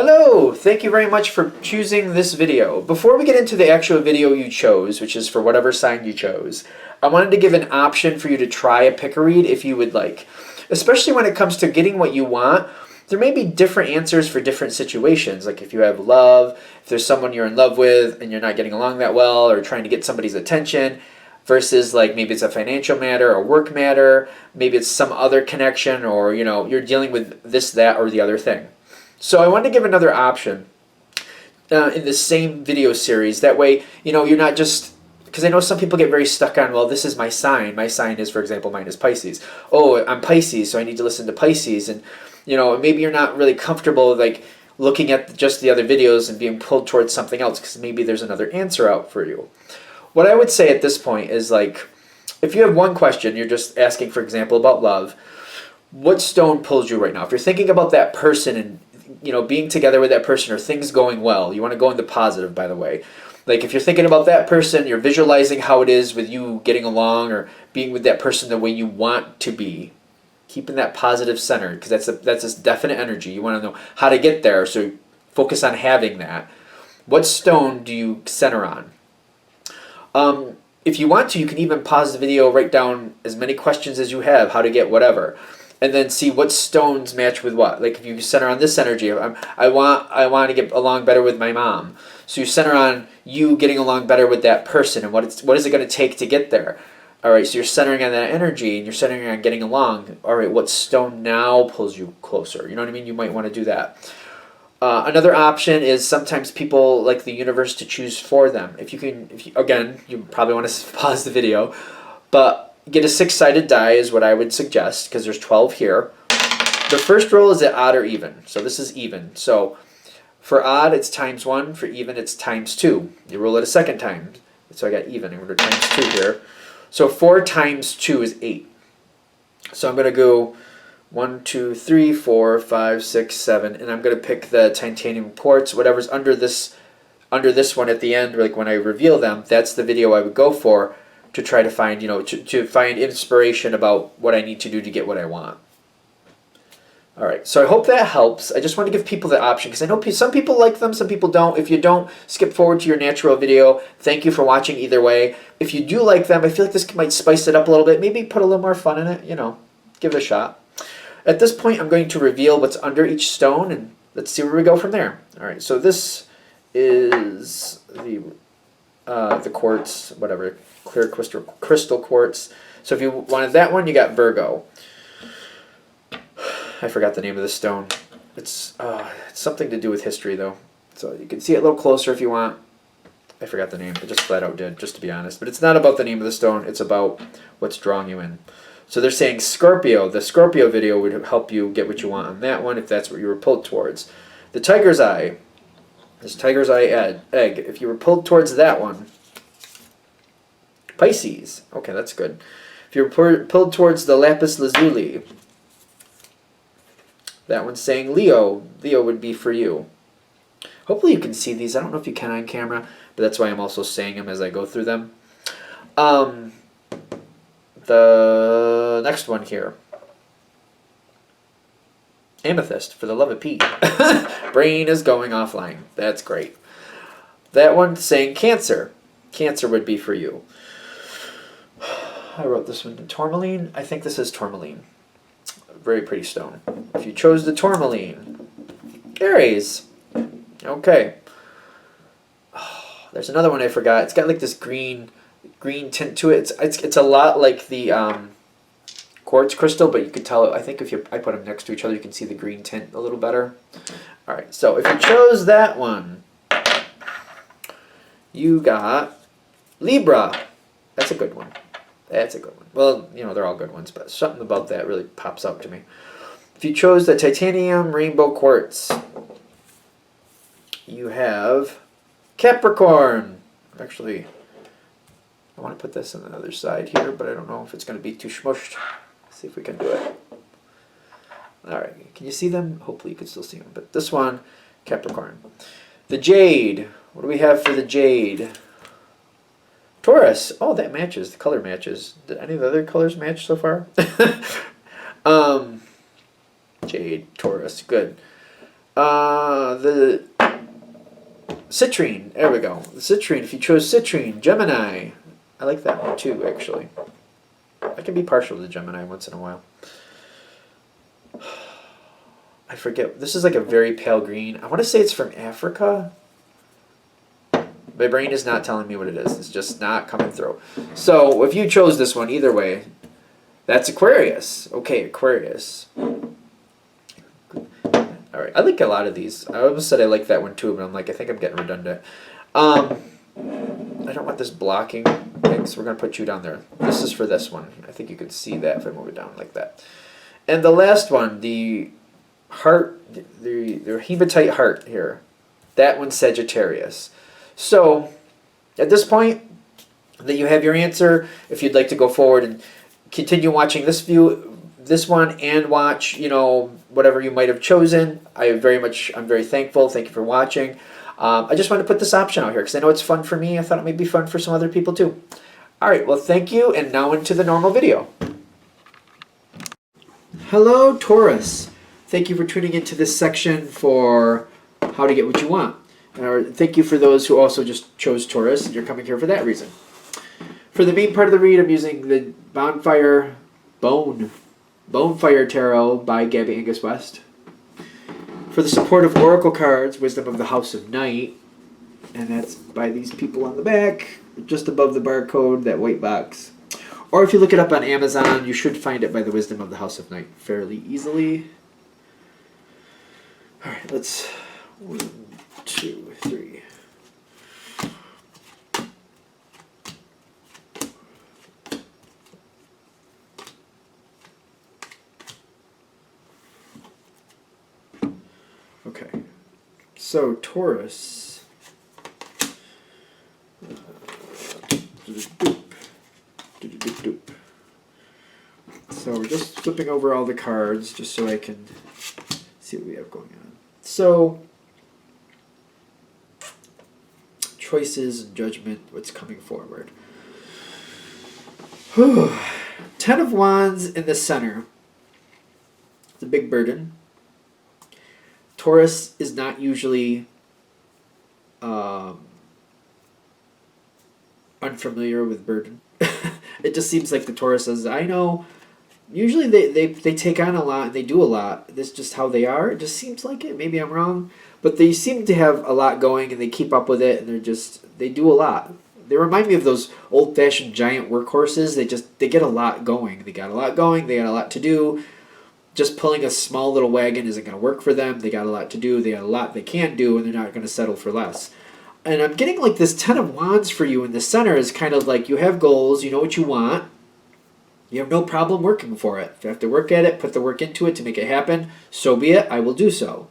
Hello! Thank you very much for choosing this video. Before we get into the actual video you chose, which is for whatever sign you chose, I wanted to give an option for you to try a pick-a-read if you would like. Especially when it comes to getting what you want, there may be different answers for different situations. Like if you have love, if there's someone you're in love with and you're not getting along that well, or trying to get somebody's attention, versus like maybe it's a financial matter or work matter, maybe it's some other connection, or you're dealing with this, that, or the other thing. So I wanted to give another option in the same video series. That way, you're not just, because I know some people get very stuck on, well, this is my sign. My sign is, for example, mine is Pisces. Oh, I'm Pisces, so I need to listen to Pisces. And, maybe you're not really comfortable like looking at just the other videos and being pulled towards something else because maybe there's another answer out for you. What I would say at this point is like, if you have one question, you're just asking, for example, about love, what stone pulls you right now? If you're thinking about that person and being together with that person or things going well, you want to go into positive, by the way. Like if you're thinking about that person, you're visualizing how it is with you getting along or being with that person the way you want to be, keeping that positive center, because that's a definite energy. You want to know how to get there, so focus on having that. What stone do you center on? If you want to, you can even pause the video, write down as many questions as you have, how to get whatever, and then see what stones match with what. Like if you center on this energy, I want to get along better with my mom. So you center on you getting along better with that person and what is it going to take to get there. All right, so you're centering on that energy and you're centering on getting along. All right, what stone now pulls you closer? You know what I mean? You might want to do that. Another option is sometimes people like the universe to choose for them. Again, you probably want to pause the video, but get a 6-sided die is what I would suggest, because there's 12 here. The first roll is at odd or even. So this is even. So for odd, it's ×1. For even, it's ×2. You roll it a second time. So I got even. I'm going to ×2 here. So 4 times 2 is 8. So I'm going to go 1, 2, 3, 4, 5, 6, 7. And I'm going to pick the titanium quartz. Whatever's under this one at the end, like when I reveal them, that's the video I would go for, to try to find, to find inspiration about what I need to do to get what I want. All right, so I hope that helps. I just want to give people the option, because I know some people like them, some people don't. If you don't, skip forward to your natural video. Thank you for watching either way. If you do like them, I feel like this might spice it up a little bit. Maybe put a little more fun in it, give it a shot. At this point, I'm going to reveal what's under each stone, and let's see where we go from there. All right, so this is the quartz, whatever, clear crystal quartz. So if you wanted that one, you got Virgo. I forgot the name of the stone. It's something to do with history, though. So you can see it a little closer if you want. I forgot the name. I just flat out did, just to be honest. But it's not about the name of the stone. It's about what's drawing you in. So they're saying Scorpio. The Scorpio video would help you get what you want on that one if that's what you were pulled towards. The Tiger's Eye. This Tiger's Eye egg. If you were pulled towards that one, Pisces. Okay, that's good. If you're pulled towards the lapis lazuli, that one's saying Leo. Leo would be for you. Hopefully you can see these. I don't know if you can on camera, but that's why I'm also saying them as I go through them. The next one here, Amethyst, for the love of Pete. Brain is going offline. That's great. That one saying Cancer. Cancer would be for you. I wrote this one to Tourmaline. I think this is Tourmaline. Very pretty stone. If you chose the Tourmaline, Aries. Okay. Oh, there's another one I forgot. It's got like this green tint to it. It's a lot like the quartz crystal, but you could tell. I think if I put them next to each other, you can see the green tint a little better. All right. So if you chose that one, you got Libra. That's a good one. That's a good one. Well, they're all good ones, but something about that really pops out to me. If you chose the titanium rainbow quartz, you have Capricorn. Actually, I want to put this on the other side here, but I don't know if it's going to be too smushed. Let's see if we can do it. All right. Can you see them? Hopefully you can still see them. But this one, Capricorn. The jade. What do we have for the jade? Taurus. Oh, that matches. The color matches. Did any of the other colors match so far? Jade, Taurus. Good. The citrine. There we go. The citrine. If you chose citrine, Gemini. I like that one too, actually. I can be partial to Gemini once in a while. I forget. This is like a very pale green. I want to say it's from Africa. My brain is not telling me what it is. It's just not coming through. So if you chose this one, either way, that's Aquarius. Okay, Aquarius. All right. I like a lot of these. I almost said I like that one too, but I'm like, I think I'm getting redundant. I don't want this blocking thing, so we're going to put you down there. This is for this one. I think you can see that if I move it down like that. And the last one, the heart, the hematite heart here. That one's Sagittarius. So, at this point, that you have your answer, if you'd like to go forward and continue watching this one, and watch, whatever you might have chosen, I'm very thankful. Thank you for watching. I just wanted to put this option out here because I know it's fun for me. I thought it might be fun for some other people too. All right, well, thank you, and now into the normal video. Hello, Taurus. Thank you for tuning into this section for how to get what you want. Thank you for those who also just chose Taurus, and you're coming here for that reason. For the main part of the read, I'm using the Bonefire Tarot by Gabby Angus West. For the support of Oracle cards, Wisdom of the House of Night, and that's by these people on the back, just above the barcode, that white box. Or if you look it up on Amazon, you should find it by the Wisdom of the House of Night fairly easily. All right, let's 1, 2, 3. Okay, so Taurus. So we're just flipping over all the cards just so I can see what we have going on. So, choices and judgment, what's coming forward. 10 of Wands in the center. It's a big burden. Taurus is not usually unfamiliar with burden. It just seems like the Taurus says, I know, usually they take on a lot and they do a lot. That's just how they are. It just seems like it. Maybe I'm wrong. But they seem to have a lot going and they keep up with it, and they do a lot. They remind me of those old-fashioned giant workhorses. They get a lot going. They got a lot going. They got a lot to do. Just pulling a small little wagon isn't going to work for them. They got a lot to do. They got a lot they can do, and they're not going to settle for less. And I'm getting like this 10 of Wands for you in the center is kind of like you have goals. You know what you want. You have no problem working for it. If you have to work at it, put the work into it to make it happen, so be it. I will do so.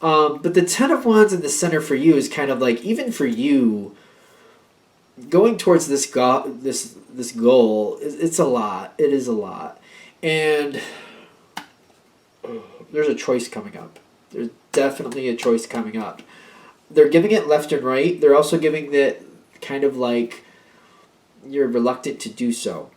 But the 10 of Wands in the center for you is kind of like, even for you, going towards this goal, it's a lot. It is a lot. And there's a choice coming up. There's definitely a choice coming up. They're giving it left and right. They're also giving it kind of like you're reluctant to do so.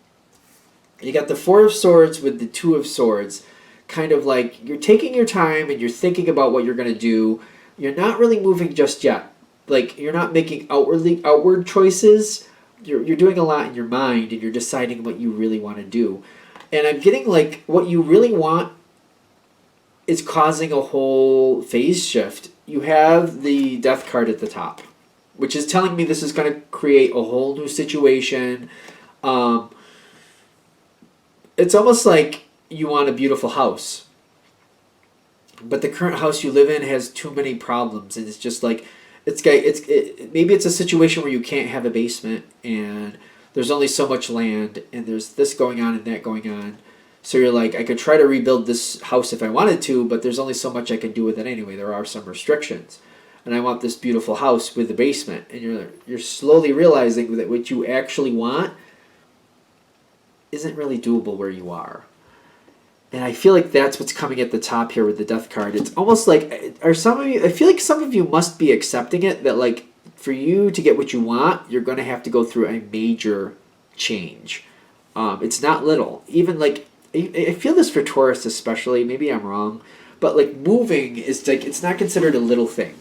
You got the 4 of Swords with the 2 of Swords. Kind of like you're taking your time and you're thinking about what you're going to do. You're not really moving just yet. Like, you're not making outward choices. You're doing a lot in your mind, and you're deciding what you really want to do. And I'm getting like what you really want is causing a whole phase shift. You have the Death card at the top, which is telling me this is going to create a whole new situation. It's almost like you want a beautiful house, but the current house you live in has too many problems, and it's just like maybe it's a situation where you can't have a basement, and there's only so much land, and there's this going on and that going on. So you're like, I could try to rebuild this house if I wanted to, but there's only so much I can do with it anyway. There are some restrictions, and I want this beautiful house with the basement, and you're slowly realizing that what you actually want isn't really doable where you are. And I feel like that's what's coming at the top here with the Death card. It's almost like, I feel like some of you must be accepting it, that like, for you to get what you want, you're going to have to go through a major change. It's not little. Even like, I feel this for Taurus especially, maybe I'm wrong, But like moving is like, it's not considered a little thing.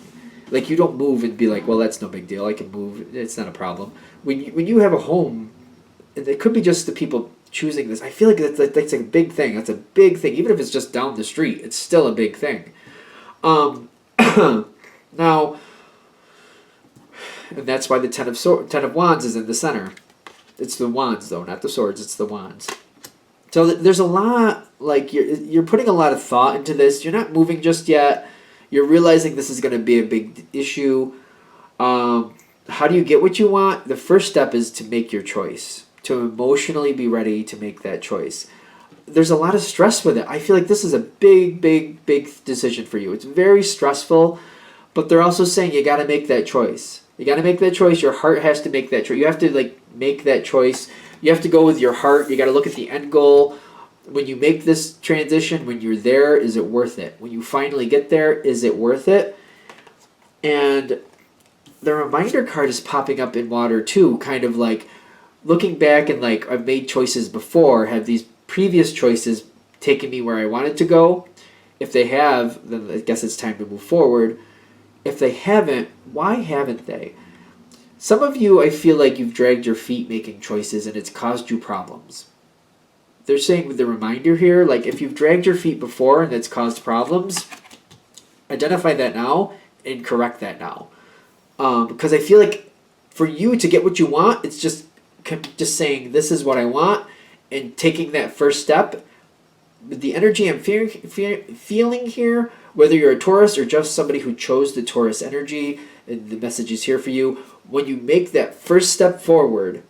Like you don't move and be like, well, that's no big deal. I can move. It's not a problem. When you have a home, and it could be just the people choosing this. I feel like that's a big thing. That's a big thing. Even if it's just down the street, it's still a big thing. Now, and that's why the Ten of Wands is in the center. It's the wands though, not the swords. It's the wands. So there's a lot, like you're putting a lot of thought into this. You're not moving just yet. You're realizing this is going to be a big issue. How do you get what you want? The first step is to make your choice, to emotionally be ready to make that choice. There's a lot of stress with it. I feel like this is a big, big, big decision for you. It's very stressful, but they're also saying you got to make that choice. You got to make that choice. Your heart has to make that choice. You have to like make that choice. You have to go with your heart. You got to look at the end goal. When you make this transition, when you're there, is it worth it? When you finally get there, is it worth it? And the reminder card is popping up in water too, kind of like looking back and like I've made choices before. Have these previous choices taken me where I wanted to go? If they have, then I guess it's time to move forward. If they haven't, why haven't they? Some of you, I feel like you've dragged your feet making choices and it's caused you problems. They're saying with the reminder here, like if you've dragged your feet before and it's caused problems, identify that now and correct that now. Because I feel like for you to get what you want, it's just saying this is what I want and taking that first step. With the energy I'm feeling here, whether you're a Taurus or just somebody who chose the Taurus energy, and the message is here for you, when you make that first step forward,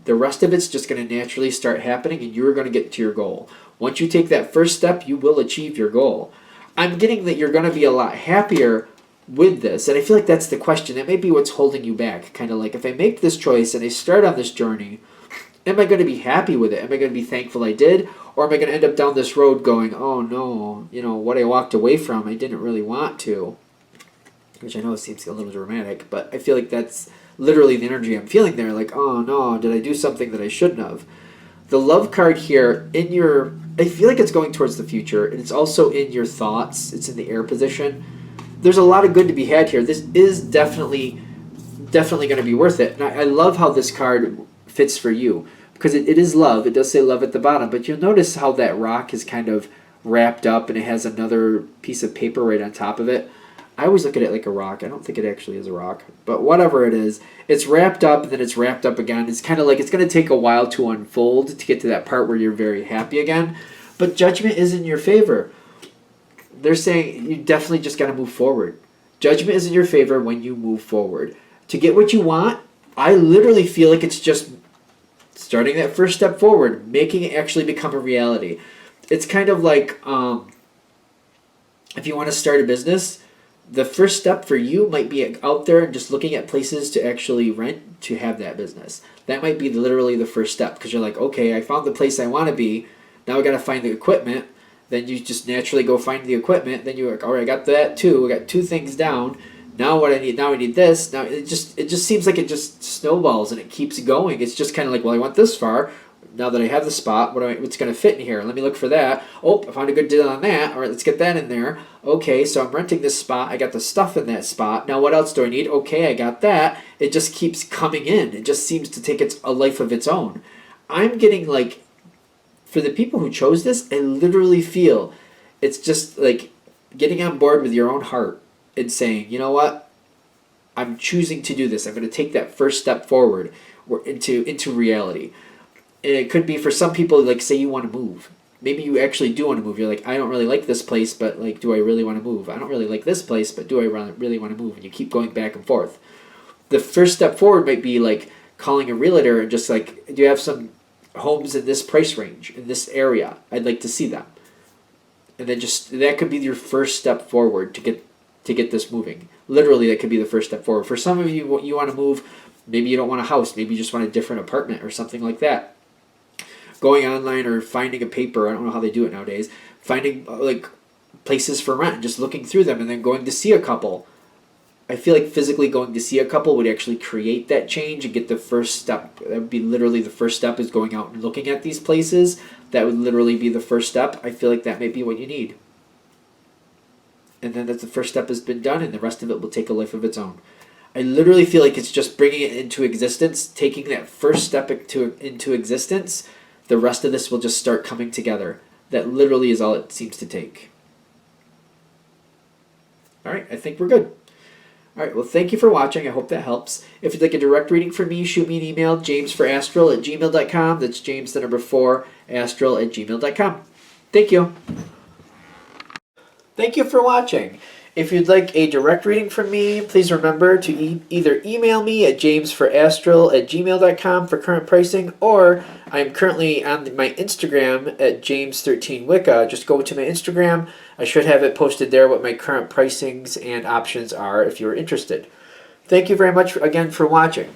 the rest of it's just going to naturally start happening and you're going to get to your goal. Once you take that first step, you will achieve your goal. I'm getting that you're going to be a lot happier with this. And I feel like that's the question. That may be what's holding you back. Kind of like if I make this choice and I start on this journey, am I going to be happy with it? Am I going to be thankful I did? Or am I going to end up down this road going, oh no, what I walked away from, I didn't really want to. Which I know seems a little dramatic, but I feel like that's literally the energy I'm feeling there. Like, oh no, did I do something that I shouldn't have? The love card here, I feel like it's going towards the future, and it's also in your thoughts. It's in the air position. There's a lot of good to be had here. This is definitely going to be worth it. And I love how this card fits for you, because it is love. It does say love at the bottom, but you'll notice how that rock is kind of wrapped up, and it has another piece of paper right on top of it. I always look at it like a rock. I don't think it actually is a rock. But whatever it is, it's wrapped up, and then it's wrapped up again. It's kind of like it's going to take a while to unfold to get to that part where you're very happy again. But judgment is in your favor. They're saying you definitely just got to move forward. Judgment is in your favor when you move forward. To get what you want, I literally feel like it's just starting that first step forward, making it actually become a reality. It's kind of like if you want to start a business, the first step for you might be out there and just looking at places to actually rent to have that business. That might be literally the first step, because you're like, okay, I found the place I want to be. Now I got to find the equipment. Then you just naturally go find the equipment. Then you're like, all right, I got that too. I got 2 things down. Now what I need? Now I need this. Now it just seems like it just snowballs and it keeps going. It's just kind of like, well, I went this far. Now that I have the spot, what's going to fit in here? Let me look for that. Oh, I found a good deal on that. All right, let's get that in there. Okay, so I'm renting this spot. I got the stuff in that spot. Now what else do I need? Okay, I got that. It just keeps coming in. It just seems to take a life of its own. I'm getting like, for the people who chose this, I literally feel it's just like getting on board with your own heart and saying, you know what? I'm choosing to do this. I'm going to take that first step forward into reality. And it could be for some people, like say you want to move. Maybe you actually do want to move. You're like, I don't really like this place, but like, do I really want to move? I don't really like this place, but do I really want to move? And you keep going back and forth. The first step forward might be like calling a realtor and just like, do you have some homes in this price range, in this area? I'd like to see them. And then just, that could be your first step forward to get this moving. Literally, that could be the first step forward. For some of you, you want to move, maybe you don't want a house, maybe you just want a different apartment or something like that. Going online or finding a paper, I don't know how they do it nowadays, finding like places for rent and just looking through them and then going to see a couple. I feel like physically going to see a couple would actually create that change and get the first step. That would be literally the first step, is going out and looking at these places. That would literally be the first step. I feel like that might be what you need. And then that's the first step has been done, and the rest of it will take a life of its own. I literally feel like it's just bringing it into existence, taking that first step into existence. The rest of this will just start coming together. That literally is all it seems to take. All right, I think we're good. All right, well, thank you for watching. I hope that helps. If you'd like a direct reading from me, shoot me an email, jamesforastral@gmail.com. That's James, the number 4, astral@gmail.com. Thank you. Thank you for watching. If you'd like a direct reading from me, please remember to either email me at jamesforastral@gmail.com for current pricing, or I'm currently on my Instagram at James13Wicca. Just go to my Instagram. I should have it posted there what my current pricings and options are if you're interested. Thank you very much again for watching.